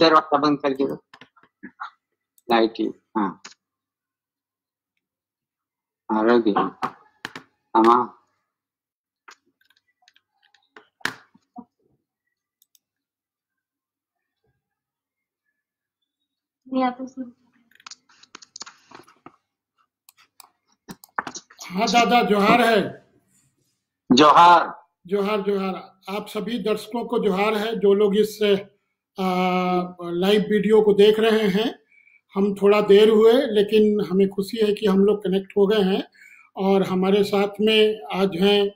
दरवाजा बंद करके दो, लाइट ही। हाँ आरोग्य आमा हाँ दादा, जोहार है। जोहार जोहार जोहार। आप सभी दर्शकों को जोहार है, जो लोग इस लाइव वीडियो को देख रहे हैं। हम थोड़ा देर हुए, लेकिन हमें खुशी है कि हम लोग कनेक्ट हो गए हैं। और हमारे साथ में आज हैं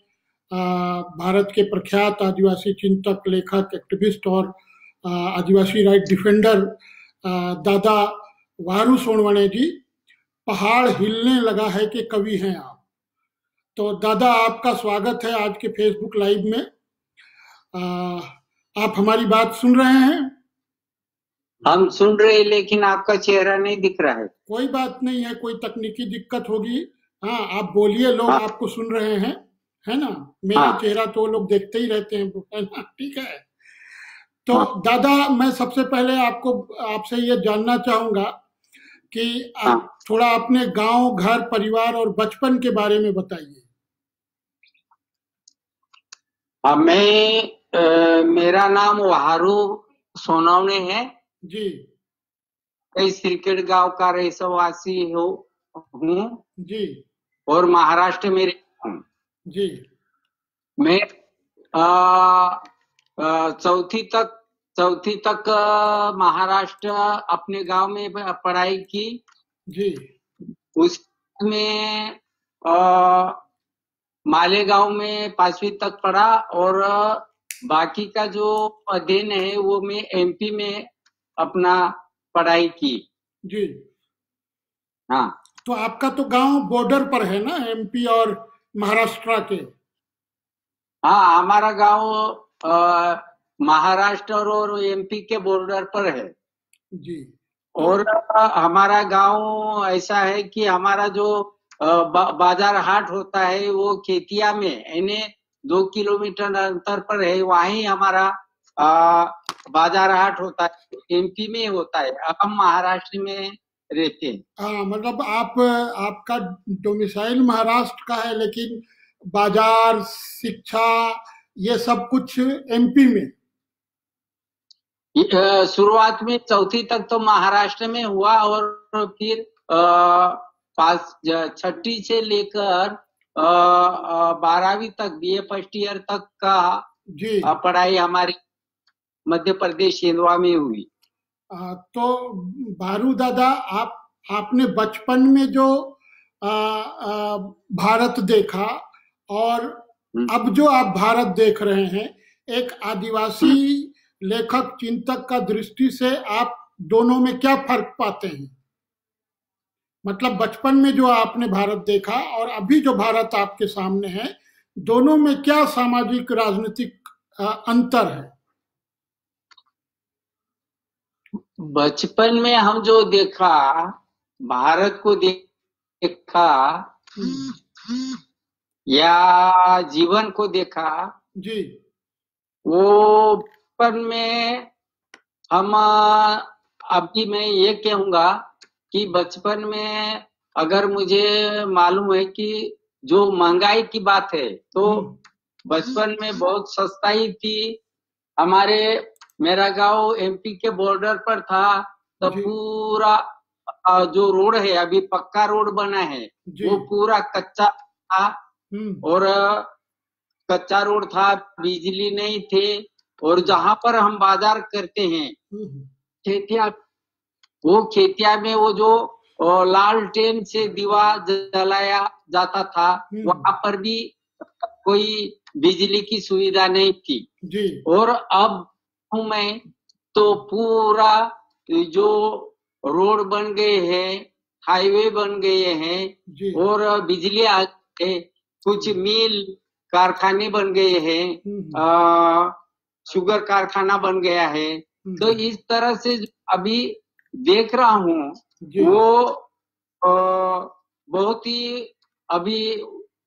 भारत के प्रख्यात आदिवासी चिंतक, लेखक, एक्टिविस्ट और आदिवासी राइट डिफेंडर दादा वारू सोनवणे जी। पहाड़ हिलने लगा है कि कवि हैं आप। तो दादा, आपका स्वागत है आज के फेसबुक लाइव में। आप हमारी बात सुन रहे हैं? हम सुन रहे, लेकिन आपका चेहरा नहीं दिख रहा है। कोई बात नहीं है, कोई तकनीकी दिक्कत होगी। हाँ, आप बोलिए, लोग आपको सुन रहे हैं, है ना। मेरा चेहरा तो लोग देखते ही रहते हैं, है ना। ठीक है। तो दादा, मैं सबसे पहले आपसे ये जानना चाहूंगा कि आप थोड़ा अपने गांव, घर, परिवार और बचपन के बारे में बताइए। मेरा नाम वारू सोनवणे है जी। मैं सिरकेट गांव का रहवासी हूँ जी। और महाराष्ट्र में हूँ जी। मैं चौथी तक महाराष्ट्र अपने गांव में पढ़ाई की। जी। उसमें मालेगांव में 5वीं तक पढ़ा और बाकी का जो अध्ययन है वो मैं एमपी में अपना पढ़ाई की। जी। हाँ। तो आपका तो गांव बॉर्डर पर है ना, एमपी और महाराष्ट्र के? हाँ, हमारा गांव महाराष्ट्र और एमपी के बॉर्डर पर है। जी। और हमारा गांव ऐसा है कि हमारा जो बाजार हाट होता है वो खेतिया में, यानी 2 किलोमीटर अंतर पर है। वहीं हमारा बाजार हाट होता है, एमपी में होता है। हम महाराष्ट्र में रहते हैं। हाँ, मतलब आपका डोमिसाइल महाराष्ट्र का है, लेकिन बाजार, शिक्षा, ये सब कुछ एमपी में। शुरुआत में 4वीं तक तो महाराष्ट्र में हुआ और फिर 6ठी से लेकर 12वीं तक, बीए फर्स्ट ईयर तक का पढ़ाई हमारी मध्य प्रदेश हिंदवा में हुई। तो भारू दादा, आपने बचपन में जो भारत देखा और अब जो आप भारत देख रहे हैं, एक आदिवासी लेखक, चिंतक का दृष्टि से आप दोनों में क्या फर्क पाते हैं? मतलब बचपन में जो आपने भारत देखा और अभी जो भारत आपके सामने है, दोनों में क्या सामाजिक, राजनीतिक अंतर है? बचपन में हम जो देखा, भारत को देखा या जीवन को देखा जी, वो बचपन में हम अभी मैं ये कहूंगा कि बचपन में अगर मुझे मालूम है कि जो महंगाई की बात है तो बचपन में बहुत सस्ता ही थी। मेरा गांव एमपी के बॉर्डर पर था, तो पूरा जो रोड है, अभी पक्का रोड बना है, वो पूरा कच्चा था और कच्चा रोड था, बिजली नहीं थे। और जहां पर हम बाजार करते हैं खेतिया, वो खेतिया में वो जो लालटेन से दिवा जलाया जाता था, वहां पर भी कोई बिजली की सुविधा नहीं थी। और अब मैं तो पूरा जो रोड बन गए हैं, हाईवे बन गए हैं और बिजली आ गई है, कुछ मिल कारखाने बन गए हैं, शुगर कारखाना बन गया है। तो इस तरह से अभी देख रहा हूँ वो बहुत ही अभी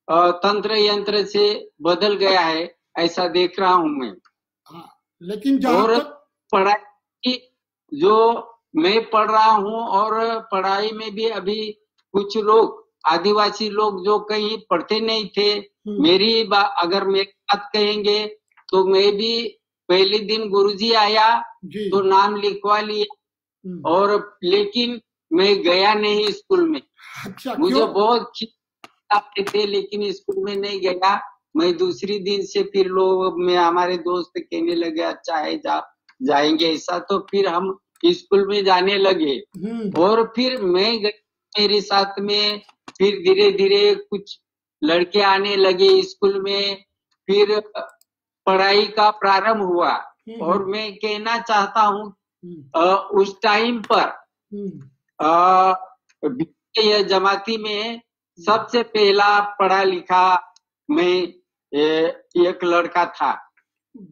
तंत्र यंत्र से बदल गया है, ऐसा देख रहा हूँ मैं। लेकिन और जो मैं पढ़ रहा हूँ और पढ़ाई में भी अभी कुछ लोग आदिवासी लोग जो कहीं पढ़ते नहीं थे, अगर मेरी बात कहेंगे तो मैं भी पहले दिन गुरुजी आया तो नाम लिखवा लिया और लेकिन मैं गया नहीं स्कूल में। अच्छा, मुझे बहुत आते थे लेकिन स्कूल में नहीं गया। मैं दूसरी दिन से फिर हमारे दोस्त कहने लगे अच्छा है जाएंगे ऐसा, तो फिर हम स्कूल में जाने लगे और फिर मैं मेरे साथ में फिर धीरे धीरे कुछ लड़के आने लगे स्कूल में, फिर पढ़ाई का प्रारंभ हुआ। और मैं कहना चाहता हूँ उस टाइम पर यह जमाती में सबसे पहला पढ़ा लिखा मैं एक लड़का था।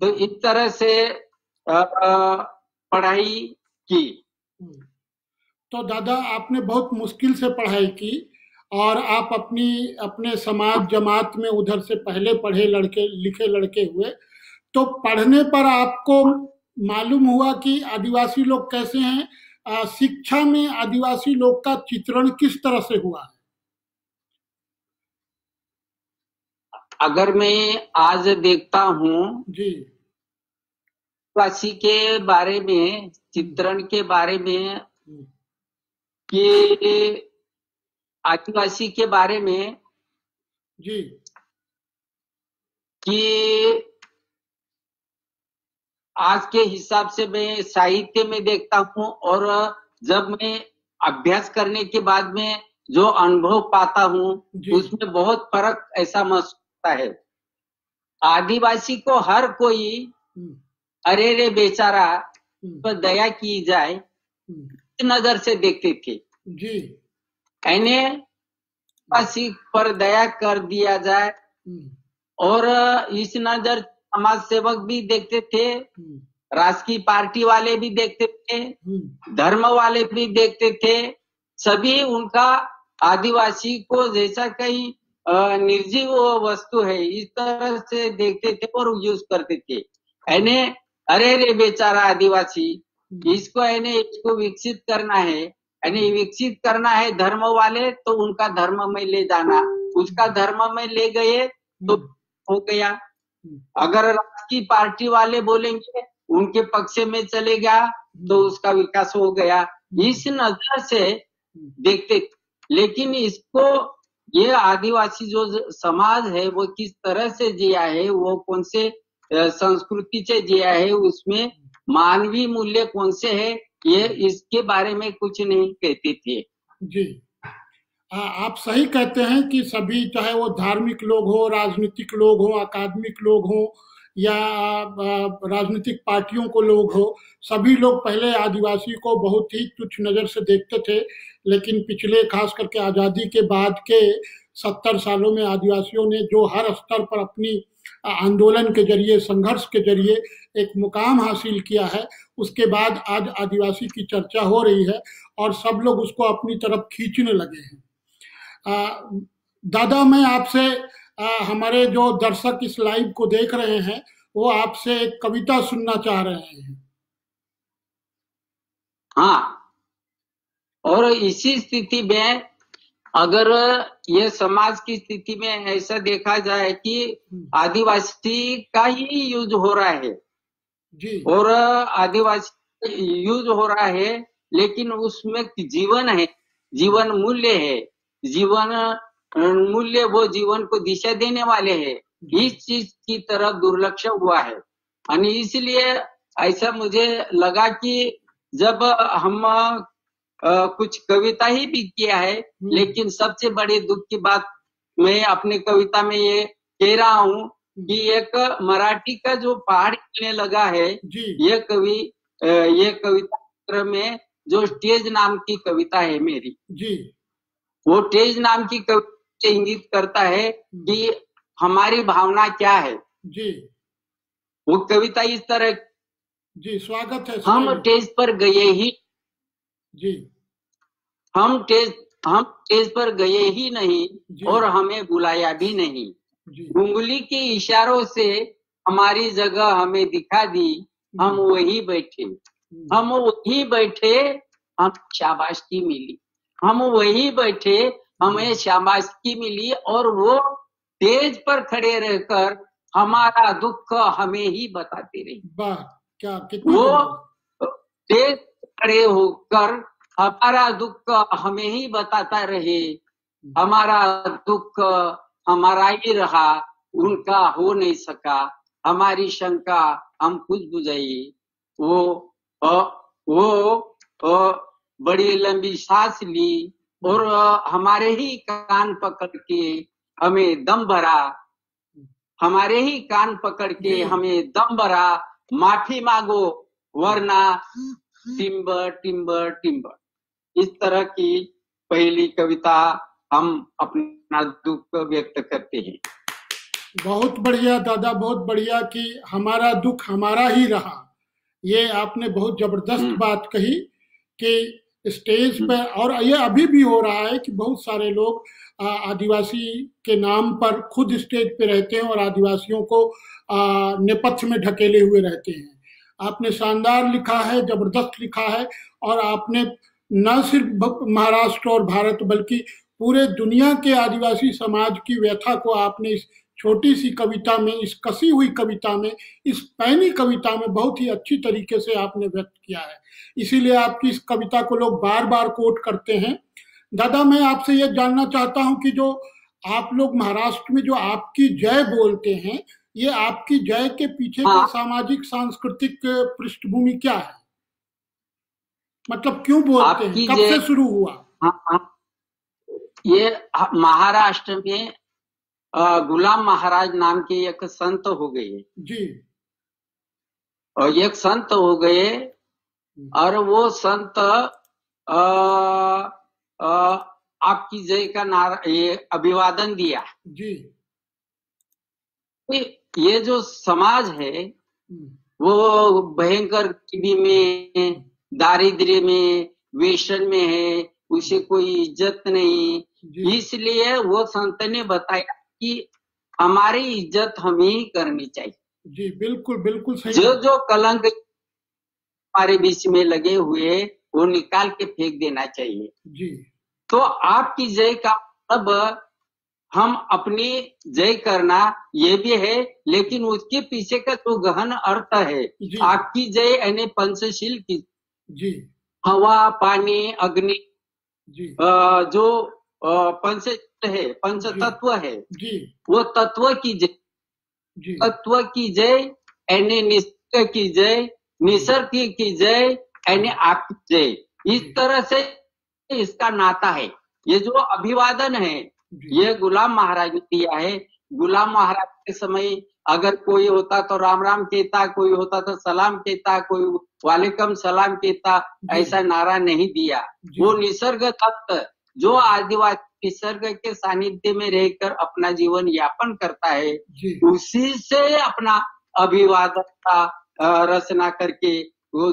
तो इस तरह से पढ़ाई की। तो दादा आपने बहुत मुश्किल से पढ़ाई की और आप अपने समाज जमात में उधर से पहले पढ़े लिखे लड़के हुए, तो पढ़ने पर आपको मालूम हुआ कि आदिवासी लोग कैसे हैं, शिक्षा में आदिवासी लोग का चित्रण किस तरह से हुआ है? अगर मैं आज देखता हूँ जी, आदिवासी के बारे में, चित्रण के बारे में, कि आदिवासी के बारे में जी, कि आज के हिसाब से मैं साहित्य में देखता हूँ और जब मैं अभ्यास करने के बाद में जो अनुभव पाता हूँ उसमें बहुत फर्क ऐसा महसूस होता है। आदिवासी को हर कोई अरे रे बेचारा पर दया की जाए इस नजर से देखते थे जी, आदिवासी पर दया कर दिया जाए और इस नजर समाज सेवक भी देखते थे, राजकीय पार्टी वाले भी देखते थे, धर्म वाले भी देखते थे। सभी उनका आदिवासी को जैसा कहीं निर्जीव वस्तु है इस तरह से देखते थे और यूज करते थे। अरे रे बेचारा आदिवासी, इसको विकसित करना है, विकसित करना है धर्म वाले तो उनका धर्म में ले जाना, उसका धर्म में ले गए तो हो गया। अगर राजकीय पार्टी वाले बोलेंगे उनके पक्ष में चले गया तो उसका विकास हो गया। इस नजर से देखते, लेकिन इसको ये आदिवासी जो समाज है वो किस तरह से जिया है, वो कौन से संस्कृति से जिया है, उसमें मानवीय मूल्य कौन से है, ये इसके बारे में कुछ नहीं कहते थे। जी, आप सही कहते हैं कि सभी, चाहे वो धार्मिक लोग हो, राजनीतिक लोग हो, अकादमिक लोग हो या राजनीतिक पार्टियों को लोग हो, सभी लोग पहले आदिवासी को बहुत ही तुच्छ नज़र से देखते थे। लेकिन पिछले खास करके आज़ादी के बाद के 70 सालों में आदिवासियों ने जो हर स्तर पर अपनी आंदोलन के जरिए, संघर्ष के जरिए एक मुकाम हासिल किया है, उसके बाद आज आदिवासी की चर्चा हो रही है और सब लोग उसको अपनी तरफ खींचने लगे हैं। दादा, मैं आपसे, हमारे जो दर्शक इस लाइव को देख रहे हैं वो आपसे एक कविता सुनना चाह रहे हैं। हाँ, और इसी स्थिति में अगर ये समाज की स्थिति में ऐसा देखा जाए कि आदिवासी का ही यूज हो रहा है जी, और आदिवासी यूज हो रहा है, लेकिन उसमें जीवन है, जीवन मूल्य है, जीवन मूल्य वो जीवन को दिशा देने वाले हैं, इस चीज की तरफ दुर्लक्ष्य हुआ है। और इसलिए ऐसा मुझे लगा कि जब हम कुछ कविता ही भी किया है, लेकिन सबसे बड़े दुख की बात मैं अपनी कविता में ये कह रहा हूँ कि एक मराठी का जो पहाड़ हिलने लगा है, ये कविता में जो टेज नाम की कविता है मेरी जी, वो टेज नाम की कविता इंगित करता है कि हमारी भावना क्या है जी। वो कविता इस तरह जी, स्वागत है। हम टेज पर गए ही जी, हम टेज पर गए ही नहीं और हमें बुलाया भी नहीं, उंगली के इशारों से हमारी जगह हमें दिखा दी, हम वही बैठे, हम वही बैठे, हम शाबाशी मिली, हम वही बैठे, हमें शाबाशी मिली, और वो स्टेज पर खड़े रहकर हमारा दुख हमें ही बताते रही। वाह, क्या कितनी वो स्टेज खड़े होकर हमारा दुख हमें ही बताता रहे, हमारा दुख हमारा ही रहा, उनका हो नहीं सका, हमारी शंका हम खुद बुझाइए। वो बड़ी लंबी सांस ली और हमारे ही कान पकड़ के हमें दम भरा, हमारे ही कान पकड़ के हमें दम भरा, माफी मांगो वरना टिम्बर टिम्बर टिम्बर। इस तरह की पहली कविता हम अपना दुख व्यक्त करते हैं। बहुत बढ़िया दादा, बहुत बढ़िया कि हमारा दुख हमारा ही रहा। ये आपने बहुत जबरदस्त बात कही कि स्टेज पे, और ये अभी भी हो रहा है कि बहुत सारे लोग आदिवासी के नाम पर खुद स्टेज पे रहते हैं और आदिवासियों को नेपथ्य में ढकेले हुए रहते हैं। आपने शानदार लिखा है, जबरदस्त लिखा है, और आपने न सिर्फ महाराष्ट्र और भारत बल्कि पूरे दुनिया के आदिवासी समाज की व्यथा को आपने इस छोटी सी कविता में, इस कसी हुई कविता में, इस पैनी कविता में बहुत ही अच्छी तरीके से आपने व्यक्त किया है। इसीलिए आपकी इस कविता को लोग बार बार कोट करते हैं। दादा, मैं आपसे यह जानना चाहता हूं कि जो आप लोग महाराष्ट्र में जो आपकी जय बोलते हैं, ये आपकी जय के पीछे का सामाजिक सांस्कृतिक पृष्ठभूमि क्या है? मतलब क्यों बोलते हैं, कब से शुरू हुआ? ये महाराष्ट्र में गुलाम महाराज नाम के एक संत हो गए जी, और एक संत हो गए, और वो संत आपकी जय का नारा, ये अभिवादन दिया जी। ये जो समाज है वो भयंकर गरीबी में, दारिद्र्य में, वेशन में है, उसे कोई इज्जत नहीं, इसलिए वो संत ने बताया कि हमारी इज्जत हमें ही करनी चाहिए। जी, बिल्कुल बिल्कुल सही। जो कलंक हमारे बीच में लगे हुए वो निकाल के फेंक देना चाहिए जी। तो आपकी जय का मतलब हम अपनी जय करना ये भी है, लेकिन उसके पीछे का जो गहन अर्थ है, आपकी जय यानी पंचशील की जी, हवा, पानी, अग्नि, जी, जो पंच है, पंच तत्व है जी, वो तत्व की जय, तत्व की जय यानी निसर्ग की जय, निसर्ग की जय यानी आपकी जय। इस तरह से इसका नाता है। ये जो अभिवादन है ये गुलाम महाराज ने दिया है। गुलाम महाराज के समय अगर कोई होता तो राम राम कहता, कोई होता तो सलाम कहता, कोई वालेकुम सलाम कहता, ऐसा नारा नहीं दिया। वो निसर्ग तत्व जो आदिवासी निसर्ग के सानिध्य में रहकर अपना जीवन यापन करता है, उसी से अपना अभिवादन का रचना करके वो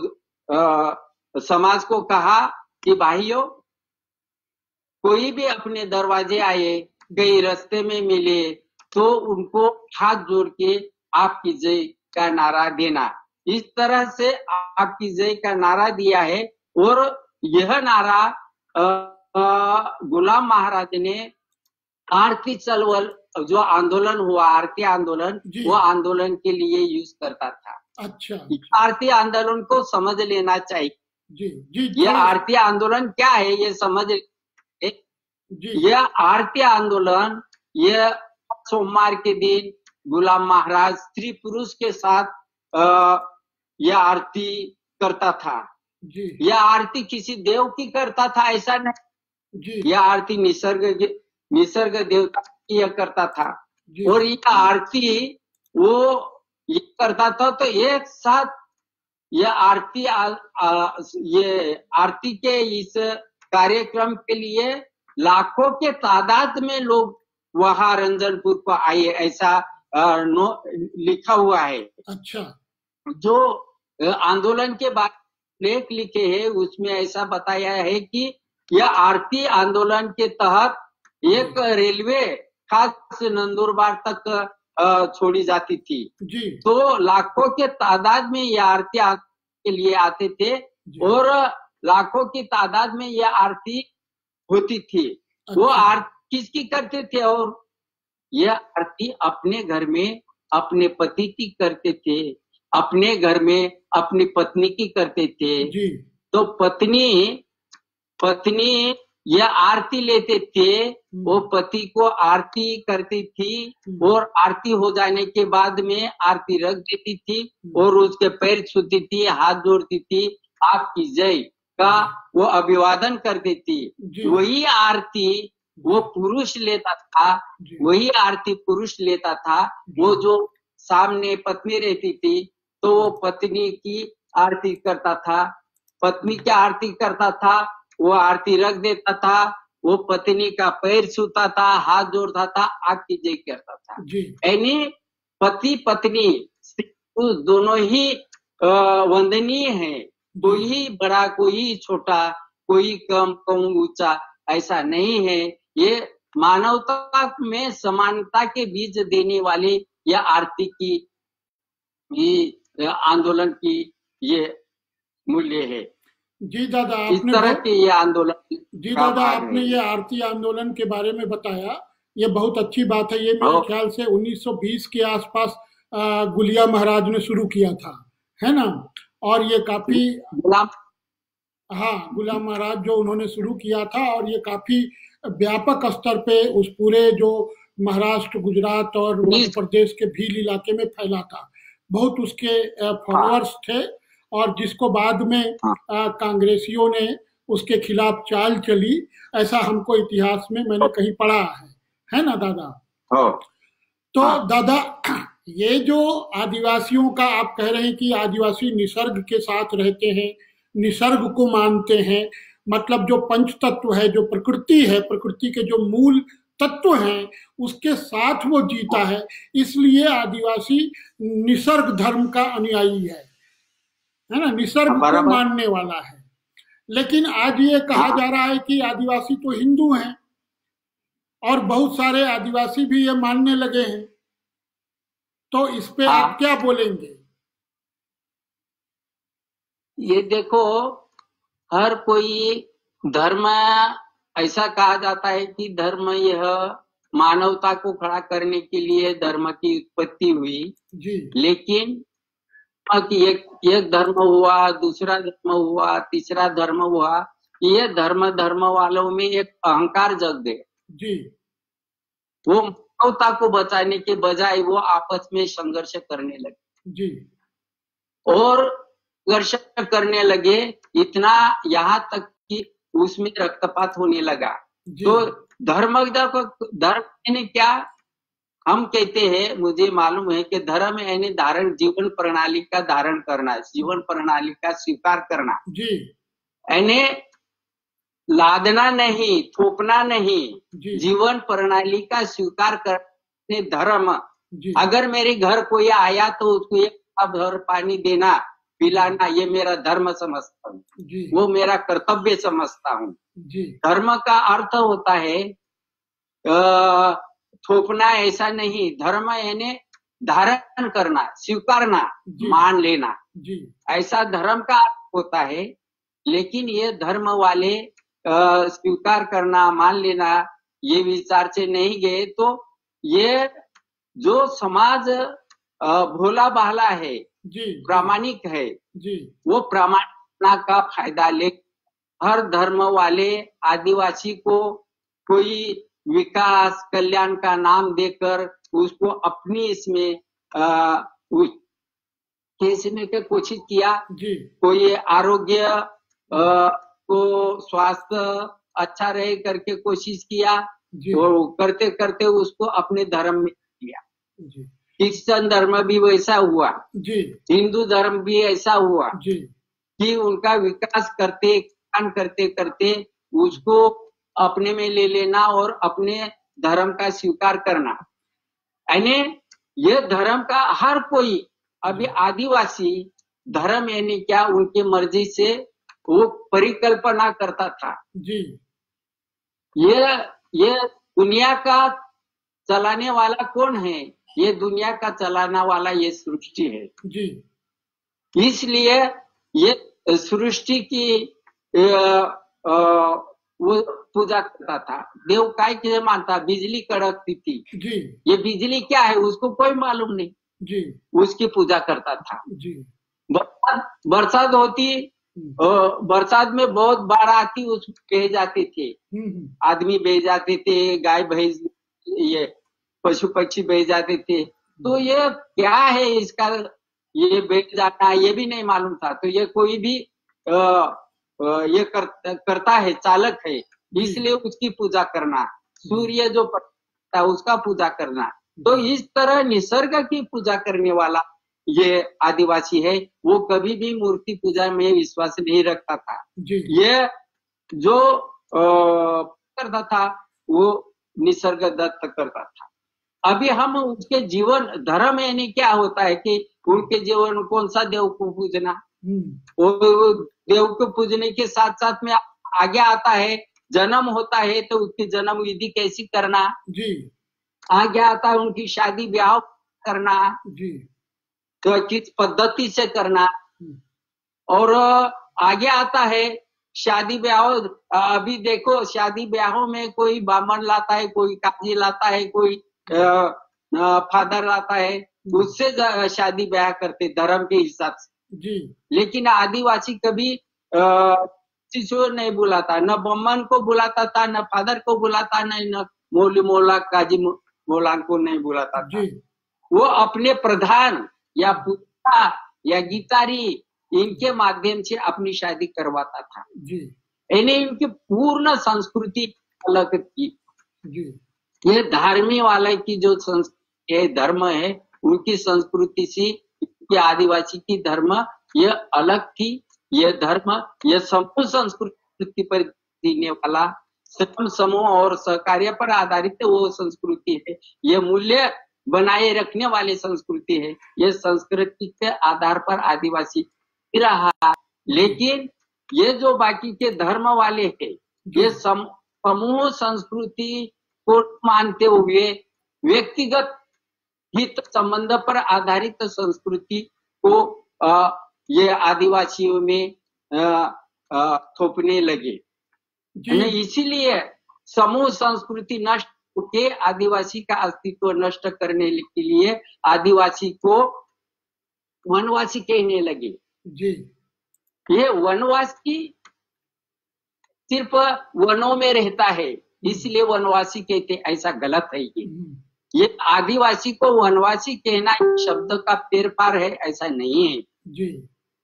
समाज को कहा कि भाइयों, कोई भी अपने दरवाजे आए, कहीं रास्ते में मिले तो उनको हाथ जोड़ के आपकी जय का नारा देना। इस तरह से आपकी जय का नारा दिया है। और यह नारा गुलाम महाराज ने आरती चलवल, जो आंदोलन हुआ, आरती आंदोलन, वो आंदोलन के लिए यूज करता था। अच्छा, आरती आंदोलन को समझ लेना चाहिए। जी, यह आरती आंदोलन क्या है ये समझ। यह आरती आंदोलन, यह सोमवार के दिन गुलाम महाराज स्त्री पुरुष के साथ यह आरती करता था। यह आरती किसी देव की करता था ऐसा नहीं, यह आरती निसर्ग देवता की यह करता था। और यह आरती वो ये करता था तो एक साथ यह आरती ये आरती के इस कार्यक्रम के लिए लाखों के तादाद में लोग वहां रंजनपुर को आए, ऐसा लिखा हुआ है। अच्छा, जो आंदोलन के बाद लेख लिखे हैं उसमें ऐसा बताया है कि यह आरती आंदोलन के तहत एक रेलवे खास नंदुरबार तक छोड़ी जाती थी। तो लाखों के तादाद में यह आरती के लिए आते थे और लाखों की तादाद में यह आरती होती थी। वो आरती किसकी करते थे? और यह आरती अपने घर में अपने पति की करते थे, अपने घर में अपनी पत्नी की करते थे। तो पत्नी यह आरती लेते थे, वो पति को आरती करती थी और आरती हो जाने के बाद में आरती रख देती थी और उसके पैर छूती थी, हाथ जोड़ती थी, आपकी जय का वो अभिवादन करती थी। वही आरती वो पुरुष लेता था, वही आरती पुरुष लेता था। वो जो सामने पत्नी रहती थी तो वो पत्नी की आरती करता था, पत्नी की आरती करता था, वो आरती रख देता था, वो पत्नी का पैर छूता था, हाथ जोड़ता था, आपकी जय करता था। यानी पति पत्नी दोनों ही वंदनीय है, कोई बड़ा कोई छोटा, कोई कम कम ऊंचा ऐसा नहीं है। ये मानवता में समानता के बीज देने वाले यह आरती की, ये आंदोलन की ये मूल्य है। जी दादा, इस तरह के ये आंदोलन। जी दादा, आपने ये आरती आंदोलन के बारे में बताया, ये बहुत अच्छी बात है। ये मेरे ख्याल से 1920 के आसपास गुलिया महाराज ने शुरू किया था, है ना? और ये काफी गुलाम महाराज जो उन्होंने शुरू किया था, और ये काफी व्यापक स्तर पे उस पूरे जो महाराष्ट्र, गुजरात और मध्य प्रदेश के भील इलाके में फैला था। बहुत उसके फॉलोअर्स थे और जिसको बाद में कांग्रेसियों ने उसके खिलाफ चाल चली, ऐसा हमको इतिहास में मैंने कहीं पढ़ा है ना दादा? तो दादा, ये जो आदिवासियों का आप कह रहे हैं कि आदिवासी निसर्ग के साथ रहते हैं, निसर्ग को मानते हैं, मतलब जो पंच तत्व है, जो प्रकृति है, प्रकृति के जो मूल तत्व हैं उसके साथ वो जीता है, इसलिए आदिवासी निसर्ग धर्म का अनुयायी है ना? निसर्ग को मानने वाला है। लेकिन आज ये कहा जा रहा है कि आदिवासी तो हिंदू हैं और बहुत सारे आदिवासी भी ये मानने लगे हैं, तो इस पे आप क्या बोलेंगे? ये देखो, हर कोई धर्म, ऐसा कहा जाता है कि धर्म यह मानवता को खड़ा करने के लिए धर्म की उत्पत्ति हुई जी। लेकिन एक धर्म हुआ, दूसरा धर्म हुआ, तीसरा धर्म हुआ, ये धर्म वालों में एक अहंकार जग गए जी। वो मानवता को बचाने के बजाय वो आपस में संघर्ष करने लगे जी। और संघर्ष करने लगे, इतना यहाँ तक कि उसमें रक्तपात होने लगा। तो धर्म यानी क्या हम कहते हैं, मुझे मालूम है कि धर्म यानी धारण, जीवन प्रणाली का धारण करना, जीवन प्रणाली का स्वीकार करना जी। यानी लादना नहीं, थोपना नहीं, जीवन प्रणाली का स्वीकार करने धर्म। अगर मेरे घर कोई आया तो उसको एक भर पानी देना, पिलाना, ये मेरा धर्म समझता हूँ, वो मेरा कर्तव्य समझता हूँ। धर्म का अर्थ होता है थोपना, ऐसा नहीं। धर्म यानी धारण करना, स्वीकारना, मान लेना, ऐसा धर्म का अर्थ होता है। लेकिन ये धर्म वाले स्वीकार करना, मान लेना, ये विचार से नहीं गए तो ये जो समाज भोला भाला है, प्रामाणिक है, वो प्रामाणिकता का फायदा ले हर धर्म वाले आदिवासी को कोई विकास कल्याण का नाम देकर उसको अपनी इसमें कैसे की कोशिश किया। कोई आरोग्य को स्वास्थ्य अच्छा रहे करके कोशिश किया और करते करते उसको अपने धर्म में लिया। क्रिश्चियन धर्म भी वैसा हुआ, हिंदू धर्म भी ऐसा हुआ कि उनका विकास करते करते उसको अपने में ले लेना और अपने धर्म का स्वीकार करना। यानी ये धर्म का हर कोई, अभी आदिवासी धर्म यानी क्या, उनकी मर्जी से वो परिकल्पना करता था जी। ये दुनिया का चलाने वाला कौन है? ये दुनिया का चलाने वाला ये सृष्टि है जी। इसलिए ये सृष्टि की वो पूजा करता था। देव काय के मानता, बिजली कड़कती थी जी, ये बिजली क्या है उसको कोई मालूम नहीं जी, उसकी पूजा करता था। जी, बरसात होती, बरसात में बहुत बाढ़ आती, उस बह जाते थे, आदमी बह जाते थे, गाय भैंस ये पशु पक्षी बह जाते थे। तो ये क्या है इसका, ये बह जाना ये भी नहीं मालूम था। तो ये कोई भी ये करता है, चालक है, इसलिए उसकी पूजा करना, सूर्य जो पड़ता है उसका पूजा करना। तो इस तरह निसर्ग की पूजा करने वाला ये आदिवासी है। वो कभी भी मूर्ति पूजा में विश्वास नहीं रखता था। ये जो करता था वो निसर्ग दत्त करता था। अभी हम उसके जीवन धर्म यानी क्या होता है कि उनके जीवन कौन सा देव को पूजना, वो देव को पूजने के साथ साथ में आगे आता है जन्म होता है तो उसकी जन्म विधि कैसी करना जी, आगे आता है उनकी शादी ब्याह करना जी, तो किस पद्धति से करना, और आगे आता है शादी ब्याह। अभी देखो शादी ब्याहों में कोई बामन लाता है, कोई काजी लाता है, कोई फादर लाता है, उससे शादी ब्याह करते धर्म के हिसाब से जी। लेकिन आदिवासी कभी शिशु नहीं बुलाता, न बम्मन को बुलाता था, न फादर को बुलाता, न मौली मौला काजी मौला को नहीं बुलाता था। वो अपने प्रधान या पुता या गीतारी इनके माध्यम से अपनी शादी करवाता था जी। यानी इनकी पूर्ण संस्कृति अलग थी जी। ये धार्मी वाले की जो संस्कृति है, धर्म है, उनकी संस्कृति से आदिवासी की धर्म ये अलग थी। ये धर्म ये समूह संस्कृति पर जीने वाला, समूह और सहकार्य पर आधारित वो संस्कृति है। ये मूल्य बनाए रखने वाली संस्कृति है। ये संस्कृति के आधार पर आदिवासी रहा। लेकिन ये जो बाकी के धर्म वाले हैं, ये समूह संस्कृति को मानते हुए व्यक्तिगत हित संबंध पर आधारित संस्कृति को ये आदिवासियों में थोपने लगे। इसीलिए समूह संस्कृति नष्ट के आदिवासी का अस्तित्व नष्ट करने के लिए आदिवासी को वनवासी कहने लगे जी। ये वनवासी सिर्फ वनों में रहता है इसलिए वनवासी कहते, ऐसा गलत है। ये आदिवासी को वनवासी कहना शब्द का पेर पार है, ऐसा नहीं है जी।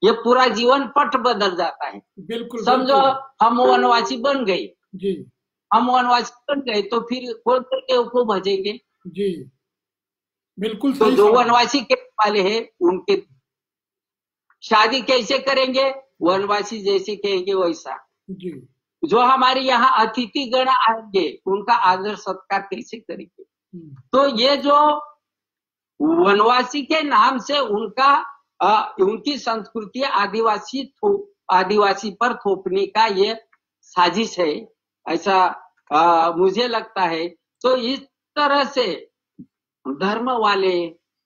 ये पूरा जीवन पट बदल जाता है। बिल्कुल समझो हम वनवासी बन गए जी, हम वनवासी बन गए तो फिर कौन से देव को भजेंगे जी। बिल्कुल तो जो वनवासी के वाले हैं उनके शादी कैसे करेंगे, वनवासी जैसे कहेंगे वैसा जी। जो हमारे यहाँ अतिथि गण आएंगे उनका आदर सत्कार कैसे करेंगे। तो ये जो वनवासी के नाम से उनका उनकी संस्कृति आदिवासी पर थोपने का ये साजिश है, ऐसा मुझे लगता है। तो इस तरह से धर्म वाले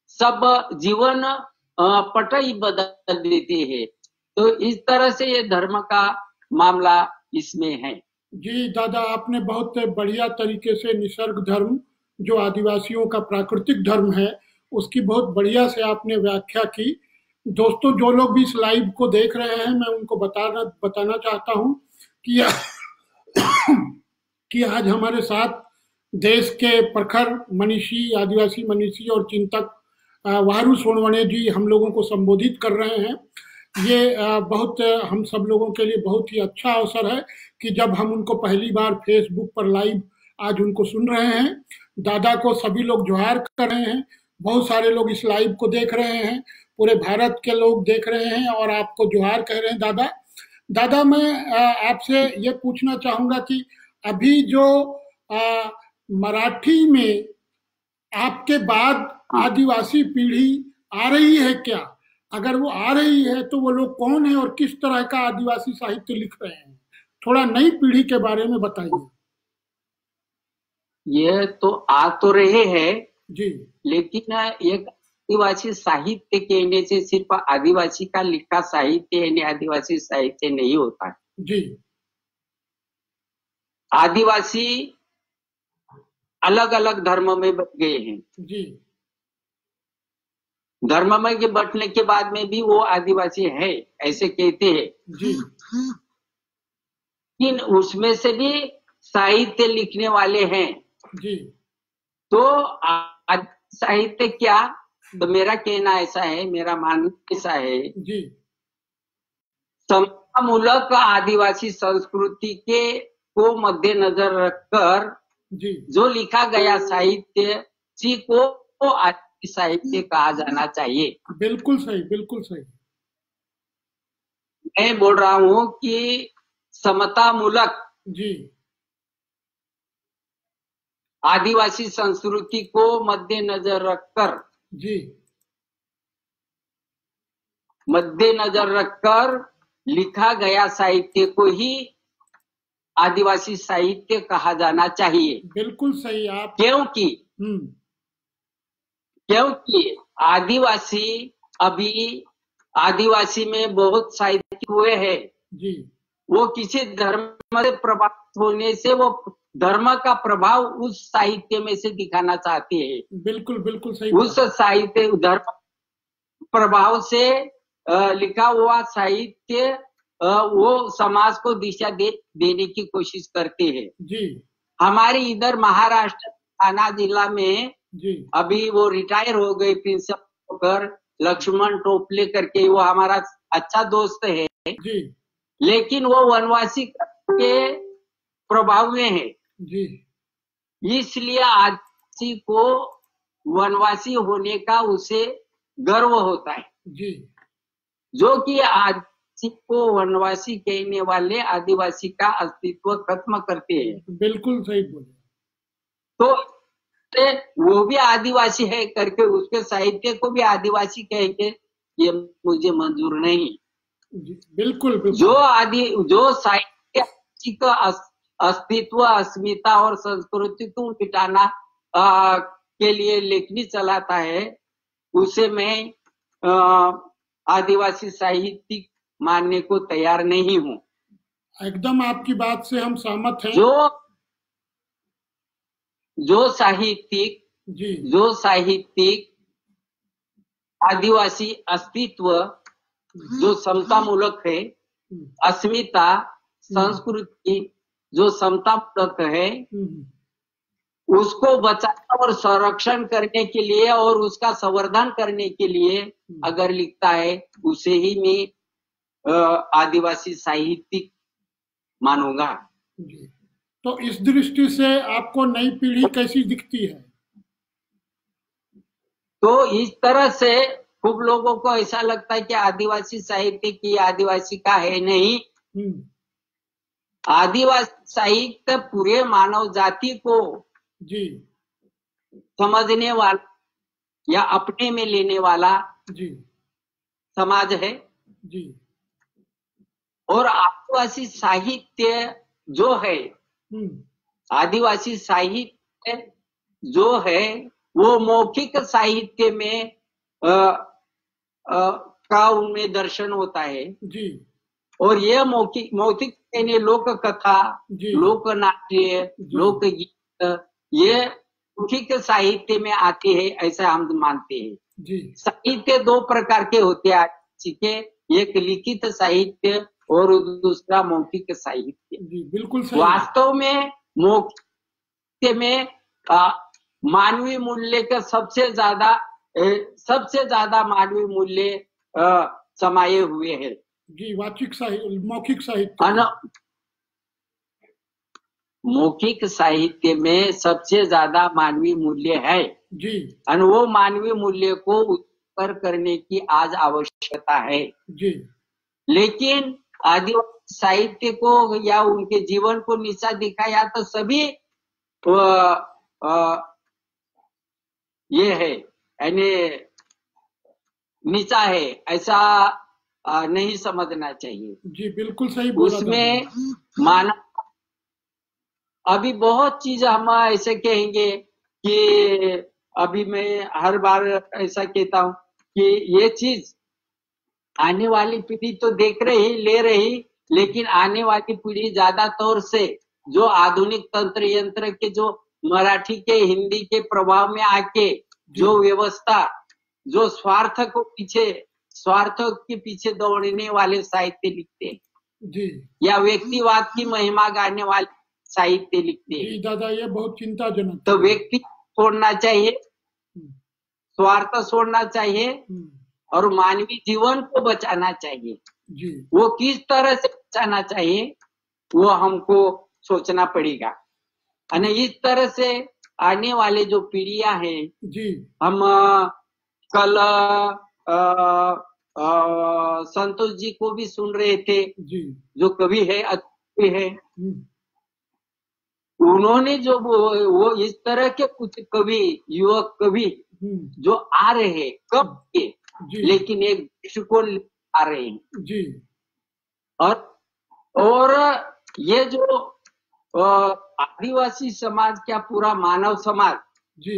सब जीवन पट ही बदल देते हैं। तो इस तरह से ये धर्म का मामला इसमें है जी। दादा आपने बहुत बढ़िया तरीके से निसर्ग धर्म जो आदिवासियों का प्राकृतिक धर्म है उसकी बहुत बढ़िया से आपने व्याख्या की। दोस्तों जो लोग भी इस लाइव को देख रहे हैं मैं उनको बताना चाहता हूं कि आज हमारे साथ देश के प्रखर मनीषी, आदिवासी मनीषी और चिंतक वारू सोनवणे जी हम लोगों को संबोधित कर रहे हैं। ये बहुत हम सब लोगों के लिए बहुत ही अच्छा अवसर है कि जब हम उनको पहली बार फेसबुक पर लाइव आज उनको सुन रहे हैं। दादा को सभी लोग जोहार कर रहे हैं, बहुत सारे लोग इस लाइव को देख रहे हैं, पूरे भारत के लोग देख रहे हैं और आपको जोहार कह रहे हैं। दादा मैं आपसे ये पूछना चाहूंगा कि अभी जो मराठी में आपके बाद आदिवासी पीढ़ी आ रही है क्या, अगर वो आ रही है तो वो लोग कौन है और किस तरह का आदिवासी साहित्य लिख रहे हैं, थोड़ा नई पीढ़ी के बारे में बताइए। ये तो आ तो रहे हैं जी, लेकिन एक आदिवासी साहित्य कहने से सिर्फ आदिवासी का लिखा साहित्य यानी आदिवासी साहित्य नहीं होता जी। आदिवासी अलग अलग धर्म में बट गए हैं जी। धर्म में बटने के बाद में भी वो आदिवासी है ऐसे कहते हैं जी। लेकिन उसमें से भी साहित्य लिखने वाले हैं जी। तो साहित्य क्या, तो मेरा कहना ऐसा है, मेरा मानना ऐसा है जी। समतामूलक आदिवासी संस्कृति के को मद्देनजर रखकर जी। जो लिखा गया साहित्य उसी को आदिवासी साहित्य कहा जाना चाहिए। बिल्कुल सही, बिल्कुल सही। मैं बोल रहा हूँ कि समतामूलक जी। आदिवासी संस्कृति को मद्देनजर रखकर लिखा गया साहित्य को ही आदिवासी साहित्य कहा जाना चाहिए। बिल्कुल सही आप। क्योंकि आदिवासी में बहुत साहित्य हुए हैं जी। वो किसी धर्म से प्रभावित होने से वो धर्म का प्रभाव उस साहित्य में से दिखाना चाहते हैं। बिल्कुल बिल्कुल सही। उस साहित्य धर्म प्रभाव से लिखा हुआ साहित्य वो समाज को दिशा देने की कोशिश करते हैं जी। हमारे इधर महाराष्ट्र थाना जिला में जी। अभी वो रिटायर हो गए प्रिंसिपल होकर, लक्ष्मण टोपले करके, वो हमारा अच्छा दोस्त है जी। लेकिन वो वनवासी के प्रभाव में है जी। इसलिए आदिवासी को वनवासी होने का उसे गर्व होता है जी। जो कि आदिवासी को वनवासी कहने वाले आदिवासी का अस्तित्व खत्म करते हैं। बिल्कुल सही बोले। तो वो भी आदिवासी है करके उसके साहित्य को भी आदिवासी कहेंगे, ये मुझे मंजूर नहीं। बिल्कुल, बिल्कुल। जो साहित्य का अस्तित्व, अस्मिता और संस्कृति को मिटाना के लिए लेखनी चलाता है उसे मैं आदिवासी साहित्यिक मानने को तैयार नहीं हूँ। एकदम आपकी बात से हम सहमत हैं। जो साहित्यिक आदिवासी अस्तित्व जो समतामूलक है, अस्मिता संस्कृति जो समतामूलक है, उसको बचाने और संरक्षण करने के लिए और उसका संवर्धन करने के लिए अगर लिखता है उसे ही मैं आदिवासी साहित्यिक मानूंगा। तो इस दृष्टि से आपको नई पीढ़ी कैसी दिखती है? तो इस तरह से खूब लोगों को ऐसा लगता है कि आदिवासी साहित्य की आदिवासी का है नहीं। आदिवासी साहित्य पूरे मानव जाति को जी समझने वाला या अपने में लेने वाला जी समाज है जी। और आदिवासी साहित्य जो है, आदिवासी साहित्य जो है वो मौखिक साहित्य में का उनमें दर्शन होता है जी। और ये मौखिक यानी लोक कथा, लोक नाट्य, लोकगीत ये मौखिक साहित्य में आते हैं ऐसा हम मानते हैं जी। साहित्य दो प्रकार के होते हैं के, एक लिखित साहित्य और दूसरा मौखिक साहित्य जी। बिल्कुल सही। वास्तव में मौखिक में मानवीय मूल्य का सबसे ज्यादा मानवीय मूल्य समाये हुए हैं जी। वाचिक साहित्य, मौखिक साहित्य, मौखिक साहित्य में सबसे ज्यादा मानवीय मूल्य है जी। और वो मानवीय मूल्य को उत्तर करने की आज आवश्यकता है जी। लेकिन आदिवासी साहित्य को या उनके जीवन को नीचा दिखाया तो सभी ये है यानी नीचा है ऐसा नहीं समझना चाहिए जी। बिल्कुल सही बोला। उसमें मानव अभी बहुत चीज हम ऐसे कहेंगे कि अभी मैं हर बार ऐसा कहता हूँ कि ये चीज आने वाली पीढ़ी तो देख रही, ले रही, लेकिन आने वाली पीढ़ी ज्यादा तौर से जो आधुनिक तंत्र यंत्र के, जो मराठी के, हिंदी के प्रभाव में आके जो व्यवस्था, जो स्वार्थ के पीछे दौड़ने वाले साहित्य लिखते हैं जी, या व्यक्तिवाद की महिमा गाने वाले साहित्य लिखते हैं, दादा ये बहुत चिंताजनक। तो व्यक्ति छोड़ना चाहिए, स्वार्थ छोड़ना चाहिए और मानवीय जीवन को बचाना चाहिए जी। वो किस तरह से बचाना चाहिए वो हमको सोचना पड़ेगा। और इस तरह से आने वाले जो पीढ़ियां हैं जी, हम कल संतोष जी को भी सुन रहे थे जी, जो कवि है, अच्छे है, उन्होंने जो वो इस तरह के कुछ कवि, युवक कवि जो आ रहे हैं कब के, लेकिन एक दृष्टिकोण आ रहे हैं जी। और ये जो आदिवासी समाज क्या पूरा मानव समाज जी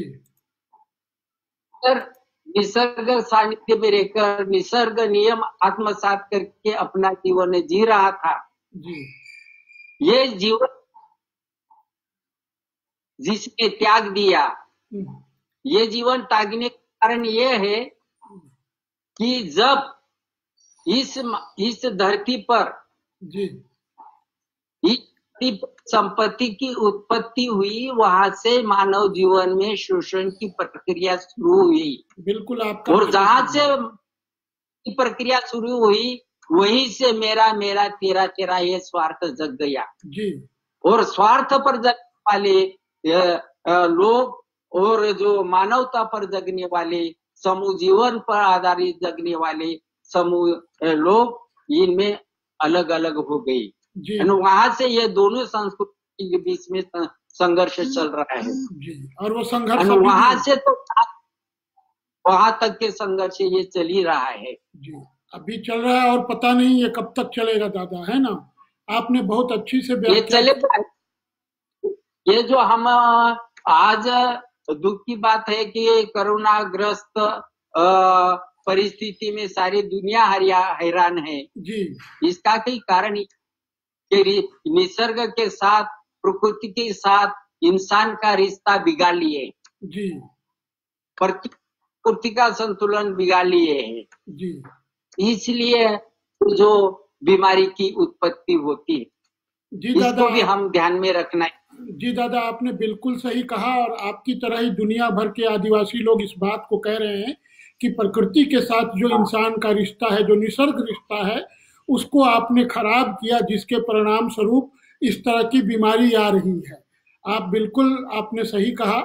निसर्ग सानिध्य में रहकर निसर्ग नियम आत्मसात करके अपना जीवन जी रहा था जी। ये जीवन जिसने त्याग दिया, ये जीवन त्यागने का कारण ये है कि जब इस धरती पर जी संपत्ति की उत्पत्ति हुई, वहां से मानव जीवन में शोषण की प्रक्रिया शुरू हुई। बिल्कुल आपका। और जहां से प्रक्रिया शुरू हुई वहीं से मेरा मेरा तेरा तेरा ये स्वार्थ जग गया जी। और स्वार्थ पर जगने वाले लोग और जो मानवता पर जगने वाले, समूह जीवन पर आधारित जगने वाले समूह लोग इनमें अलग अलग हो गई। वहां से ये दोनों संस्कृति के बीच में संघर्ष चल रहा है जी। और वो संघर्ष वहां से तो वहां तक के संघर्ष ये चल ही रहा है जी, अभी चल रहा है और पता नहीं ये कब तक चलेगा दादा, है ना। आपने बहुत अच्छी से ये चलेगा। ये जो हम आज दुख की बात है कि कोरोनाग्रस्त परिस्थिति में सारी दुनिया हैरान है जी। इसका कई कारण निसर्ग के साथ, प्रकृति के साथ इंसान का रिश्ता बिगाड़ लिए जी, प्रकृति का संतुलन बिगाड़ लिए है जी, इसलिए जो बीमारी की उत्पत्ति होती है जी दादा, इसको भी हम ध्यान में रखना है। जी दादा, आपने बिल्कुल सही कहा और आपकी तरह ही दुनिया भर के आदिवासी लोग इस बात को कह रहे हैं कि प्रकृति के साथ जो इंसान का रिश्ता है, जो निसर्ग रिश्ता है, उसको आपने खराब किया, जिसके परिणाम स्वरूप इस तरह की बीमारी आ रही है। आप बिल्कुल आपने सही कहा।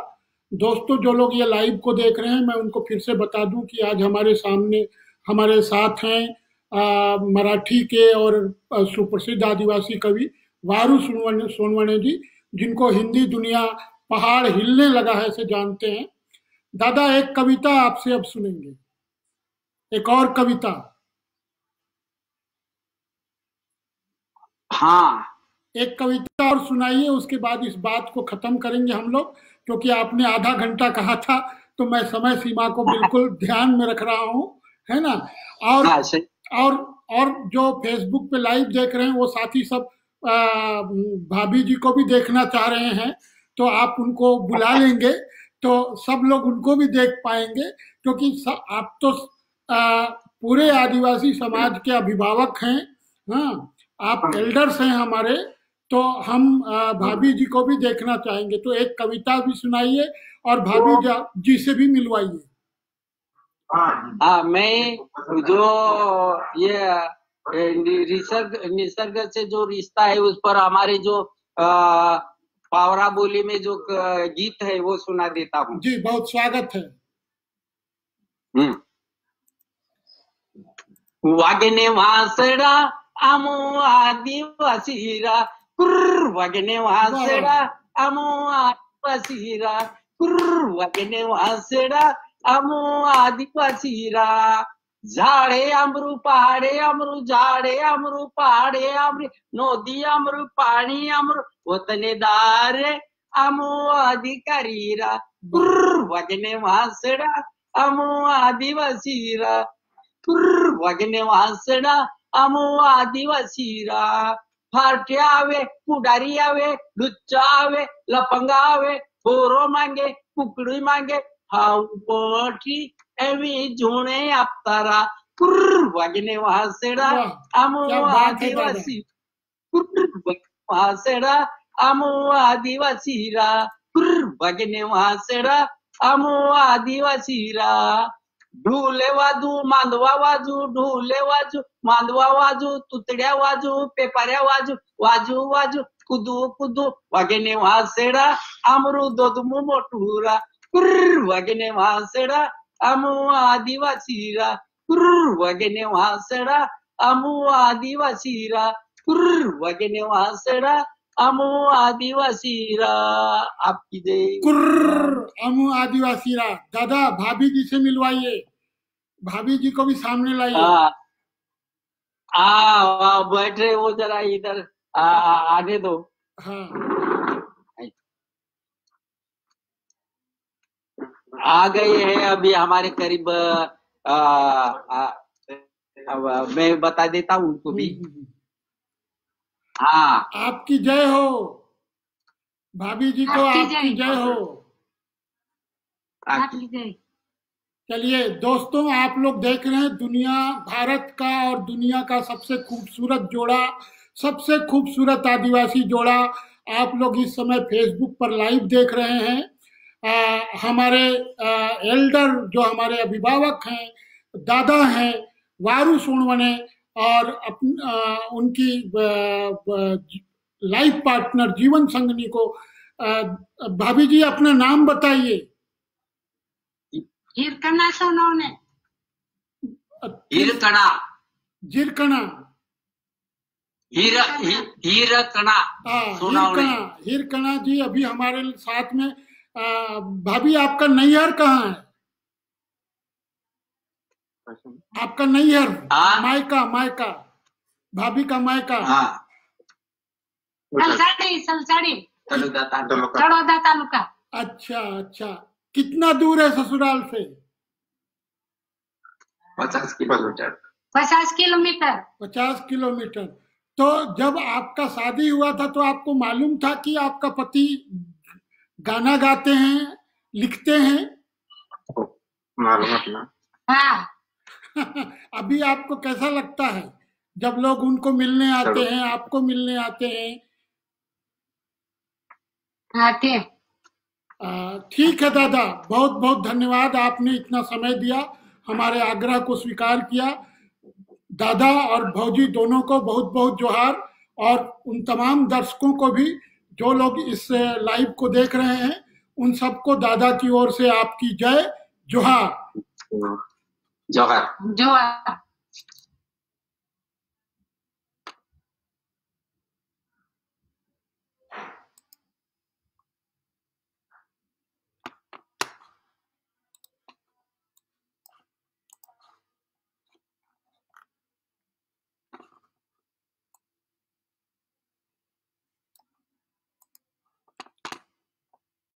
दोस्तों, जो लोग ये लाइव को देख रहे हैं, मैं उनको फिर से बता दूं कि आज हमारे सामने हमारे साथ हैं मराठी के और सुप्रसिद्ध आदिवासी कवि वारू सोनवणे जी, जिनको हिंदी दुनिया पहाड़ हिलने लगा है से जानते हैं। दादा, एक कविता आपसे अब सुनेंगे, एक और कविता। हाँ, एक कविता और सुनाइए, उसके बाद इस बात को खत्म करेंगे हम लोग, क्योंकि आपने आधा घंटा कहा था तो मैं समय सीमा को बिल्कुल ध्यान में रख रहा हूँ, है ना। और जो फेसबुक पे लाइव देख रहे हैं वो साथी सब भाभी जी को भी देखना चाह रहे हैं, तो आप उनको बुला लेंगे तो सब लोग उनको भी देख पाएंगे, क्योंकि आप तो पूरे आदिवासी समाज के अभिभावक हैं। हाँ, आप एल्डर्स हैं हमारे, तो हम भाभी जी को भी देखना चाहेंगे। तो एक कविता भी सुनाइए और भाभी जी से भी मिलवाइए। हाँ, मैं जो ये निसर्ग से जो रिश्ता है उस पर हमारे जो पावरा बोली में जो गीत है वो सुना देता हूँ। जी, बहुत स्वागत है। वागने वासड़ा अमो आदिवासीरा कुर्र, वागने वासड़ा अमो आदिवासीरा कुर्र, वागने वासड़ा अमो आदिवासीरा, झाड़े अमरू पहाड़े अमरू, झाड़े अमरू पहाड़े अमरू, नदी अमरू पानी अमरू, वतनेदार अमो अधिकारीरा वगने वासडा अमो आदिवासीरा वगने वासडा अमो आदिवासीरा फाटे आवे पुढारी आवे लुच्चा आवे लपंगा आवे पोरो मांगे कुकड़ी मांगे हाउ पोटी एवी झूणे आपतारा वगने वासडा अमो आदिवासी वासडा अमो आदिवासीरा वगने वासडा अमो आदिवासीरा ढोले वाजू मांदवा वाजू ढोले वाजू मांदवा वाजू तुतड्या वाजू पेपाऱ्या वाजू वाजू वाजू कुदू कुदू वगने Waseda Amru दोदमू मोटूरा वगने Waseda Amu आदिवासीरा वगने Waseda Amu आदिवासीरा वगने Waseda Amu आदिवासीरा। आपकी जय। अमू आदिवासीरा। दादा भाभी जी से मिलवाइए, भाभी जी को भी सामने लाइए। बैठ रहे वो, जरा इधर आने दो। हाँ आ गए हैं अभी हमारे करीब। मैं बता देता हूँ उनको भी। हाँ आपकी जय हो भाभी जी को, आपकी जय हो। चलिए दोस्तों, आप लोग देख रहे हैं दुनिया, भारत का और दुनिया का सबसे खूबसूरत जोड़ा, सबसे खूबसूरत आदिवासी जोड़ा आप लोग इस समय फेसबुक पर लाइव देख रहे हैं। हमारे एल्डर जो हमारे अभिभावक हैं, दादा हैं, वारू सोनवने और उनकी लाइफ पार्टनर जीवन संगनी को, भाभी जी अपना नाम बताइए। हिरकणा सोनवने। हिरकणा जिरकणा हिरकणा हिरकणा हिरकणा जी अभी हमारे साथ में। भाभी आपका नैहर कहाँ है? आपका नैहर मायका, मायका भाभी का मायका। सलसाड़ी तड़ोदा तालुका। अच्छा अच्छा, कितना दूर है ससुराल से? 50 किलोमीटर। 50 किलोमीटर। 50 किलोमीटर। तो जब आपका शादी हुआ था तो आपको मालूम था कि आपका पति गाना गाते हैं, लिखते हैं? मालूम अपना। हाँ। अभी आपको कैसा लगता है जब लोग उनको मिलने आते हैं, आपको मिलने आते हैं? आते। ठीक है दादा, बहुत बहुत धन्यवाद, आपने इतना समय दिया, हमारे आग्रह को स्वीकार किया। दादा और भौजी दोनों को बहुत बहुत जोहार, और उन तमाम दर्शकों को भी जो लोग इस लाइव को देख रहे हैं, उन सबको दादा की ओर से आपकी जय जोहार। जोहार। जोहार।